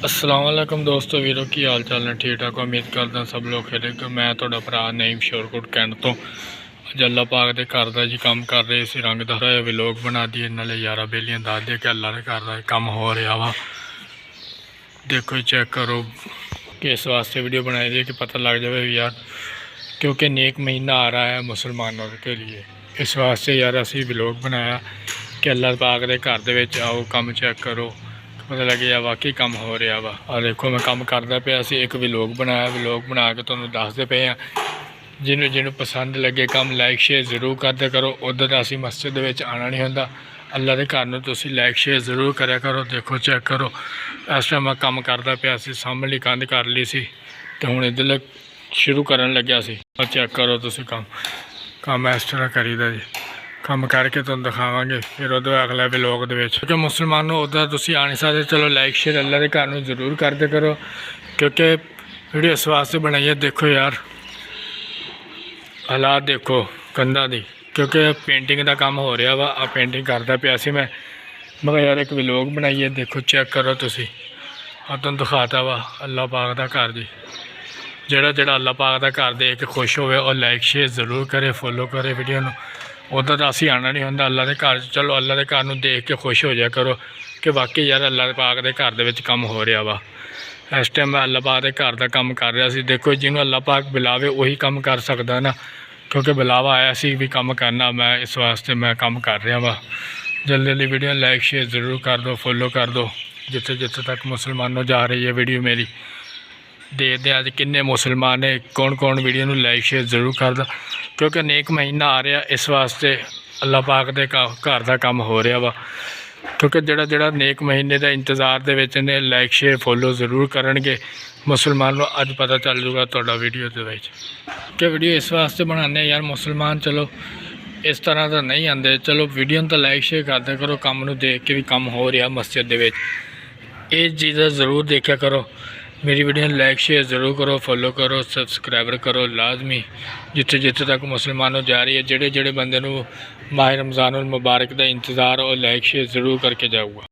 अस्सलाम वालेकुम दोस्तों वीरों की हाल चाल ने ठीक ठाक उम्मीद करदा सब लोग खेले कि मैं तुहाडा भरा नईम शोरकोट कैंट तो अज अल्लाह पाक दे घर दा जी काम कर रहे इस रंग दा व्लॉग बना दिए नाले यारा बेलियां दस दिए कि अल्लाह दे घर दा काम हो रहा वा। देखो चेक करो कि इस वास्ते वीडियो बनाई दी कि पता लग जाए यार, क्योंकि नेक महीना आ रहा है मुसलमानों के लिए। इस वास्ते यार असी व्लॉग बनाया कि अल्लाह पाक दे घर दे विच आओ काम चेक करो, पता लगे यार वाकई काम हो रहा वा। और देखो मैं काम करता पे एक व्लॉग बनाया, व्लॉग बना के तुहानूं दसदे पे हैं। जिन्होंने पसंद लगे काम लाइक शेयर जरूर करते करो। उधर असी मस्जिद दे विच आना नहीं होंदा, अल्लाह के घर नूं तुसीं लाइक शेयर जरूर करा करो। देखो चेक करो इस टाइम मैं काम करता पे सामने कंध कर ली सी तो हुण इधर शुरू करन लग्या सी। चेक करो तुसीं काम इस तरह करीदा जी। काम करके तुहानूं दिखावांगे फिर उधर अगला व्लॉग दे विच। क्योंकि मुसलमानों उधर तुसीं आ नहीं सकदे, चलो लाइक शेयर अल्लाह के घर नूं जरूर करते करो, क्योंकि वीडियो इस वास्ते बनाई है। देखो यार हालात देखो कंधा दी, क्योंकि पेंटिंग का काम हो रहा वा। आ पेंटिंग करता पिया सी मैं यार एक व्लॉग बनाइए। देखो चेक करो तुसीं तुहानूं दिखाता वा अल्लाह पाक दा घर जी। जेड़ा अल्लाह पाक दा घर देख के खुश होवे और लाइक शेयर जरूर करे, फॉलो करे वीडियो नूं। उधर असी आना नहीं होंदा अल्लाह के घर, चलो अल्लाह के घर नूं देख के खुश हो जाया करो कि वाकई यार अल्लाह पाक के घर दे विच काम हो रहा वा। इस टाइम मैं अल्लाह पाक के घर का काम कर रहा सी। देखो जिन्होंने अल्लाह पाक बुलावे वही काम कर सकता ना, क्योंकि बुलावा आया सी भी काम करना। मैं इस वास्ते मैं काम कर रहा वा। जल्दी जल्दी वीडियो लाइक शेयर जरूर कर दो, फॉलो कर दो। जिथे जिथे तक मुसलमानों जा रही है वीडियो मेरी, देखते हैं अज किन्ने मुसलमान है, कौन कौन वीडियो नूं लाइक शेयर जरूर करदा, क्योंकि नेक महीना आ रहा इस वास्ते अल्लाह पाक दे घर का काम हो रहा वा। क्योंकि जेड़ा नेक महीने का इंतज़ार दे विच ने लाइक शेयर फॉलो जरूर करनगे मुसलमानों। अज पता चल जूगा तुहाडा वीडियो दे विच कि वीडियो इस वास्ते बनाने यार मुसलमान चलो इस तरह का नहीं आते। चलो वीडियो तो लाइक शेयर करते करो, काम नूं देख के भी काम हो रहा मस्जिद दे विच, ये चीज़ा जरूर देखा करो। मेरी वीडियो लाइक शेयर ज़रूर करो, फॉलो करो, सबसक्राइबर करो लाजमी। जिथे जिथे तक मुसलमानों जा रही है, जेड़े जेड़े बंदे नूं माह रमज़ानुल मुबारक का इंतज़ार और लाइक शेयर ज़रूर करके जाऊगा।